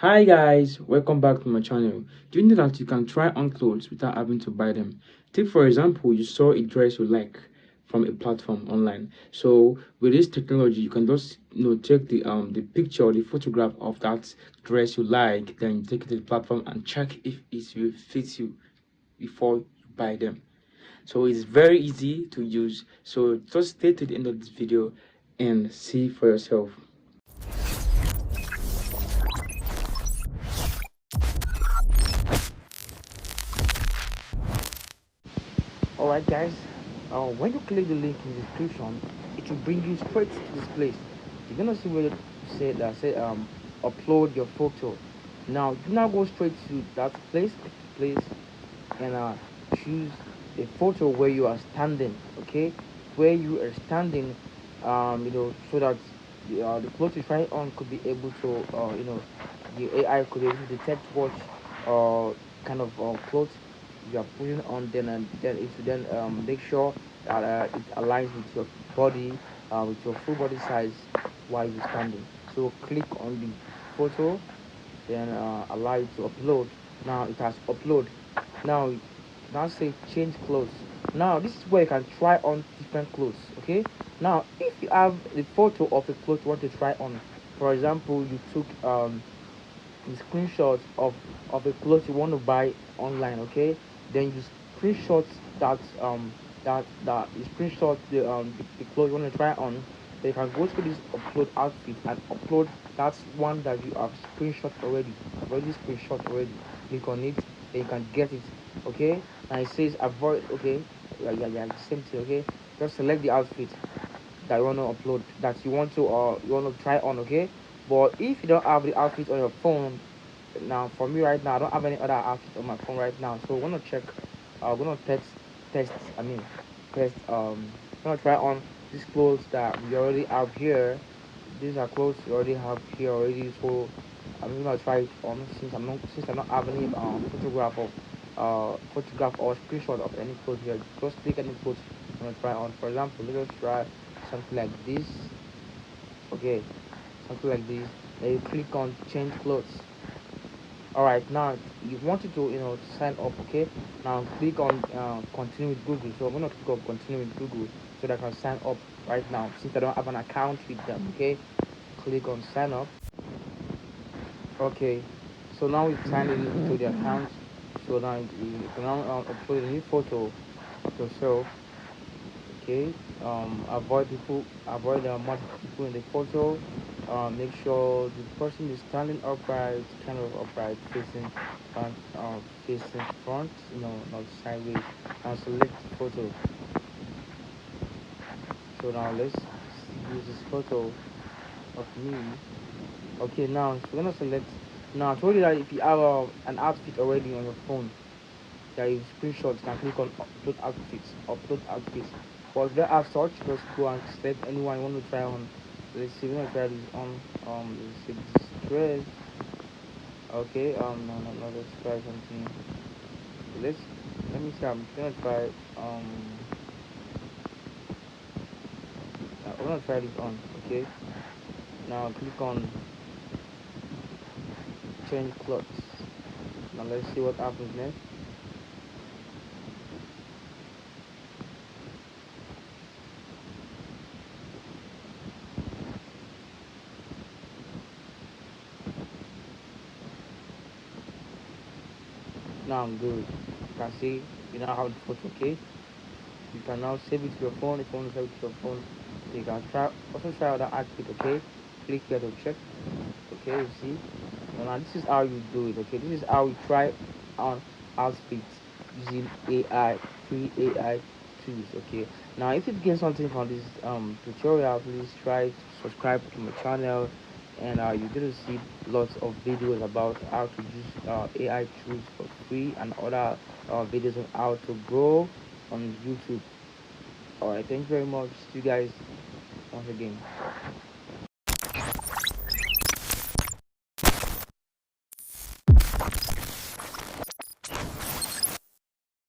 Hi guys, welcome back to my channel. Do you know that you can try on clothes without having to buy them? Take for example, you saw a dress you like from a platform online. So with this technology, you can just take the picture or the photograph of that dress you like, then you take it to the platform and check if it will fit you before you buy them. So it's very easy to use. So just stay to the end of this video and see for yourself. Alright guys, when you click the link in the description, it will bring you straight to this place. You're gonna see where it say upload your photo. Now you now go straight to that place and choose a photo where you are standing, okay? Where you are standing, so that the clothes you try on could be able to, the AI could be able to detect what kind of clothes you are putting on, then it will then make sure that it aligns with your body, with your full body size while you're standing. So click on the photo, then allow it to upload. Now it has upload. Now say change clothes. Now this is where you can try on different clothes. Okay, now if you have a photo of a clothes you want to try on, for example, you took the screenshot of a clothes you want to buy online, okay, then you screenshot that you screenshot the clothes you want to try on. Then you can go to this upload outfit and upload that one that you have screenshot already. Already screenshot already. Click on it, then you can get it. Okay, and it says avoid. Okay, yeah, the same thing. Okay, just select the outfit that you want to upload, that you want to try on. Okay, but if you don't have the outfit on your phone, now for me right now I don't have any other outfit on my phone right now, so we're gonna check, we're gonna test I mean test we're gonna try on these clothes that we already have here. These are clothes we already have here already, so I'm gonna try it on, since I don't have any photograph or screenshot of any clothes here. Just click any clothes I'm gonna try on. For example, let's try something like this. Okay, something like this. Then you click on change clothes. All right, now you wanted to sign up. Okay, now click on continue with Google. So I'm gonna click on continue with Google so that I can sign up right now, since I don't have an account with them. Okay, click on sign up. Okay, so now we signed into the account. So now you can now upload a new photo of yourself. Okay, avoid multiple people in the photo. Make sure the person is standing upright, kind of upright, facing front, not sideways. Now select photo. So now let's use this photo of me. Okay, now so we're gonna select. Now I told you that if you have an outfit already on your phone, that you screenshot, you can click on upload outfits. But if you don't have such, just go and select anyone you want to try on. Let's see, we're gonna try this on. Let's see, this dress. Okay, no, let's try something. Let's Let me see. I'm gonna try we're gonna try this on. Okay, now click on change clothes. Now let's see what happens next. Now I'm good. You can see you now have the photo. Okay, you can now save it to your phone. If you want to save it to your phone, you can try other outfit. Okay, click here to check. Okay, you see. So now this is how you do it. Okay, this is how you try on outfits using AI, free AI tools. Okay, now if you gain something from this tutorial, please try to subscribe to my channel, and you're gonna see lots of videos about how to use AI tools for free, and other videos on how to grow on YouTube. All right, thank you very much. See you guys once again.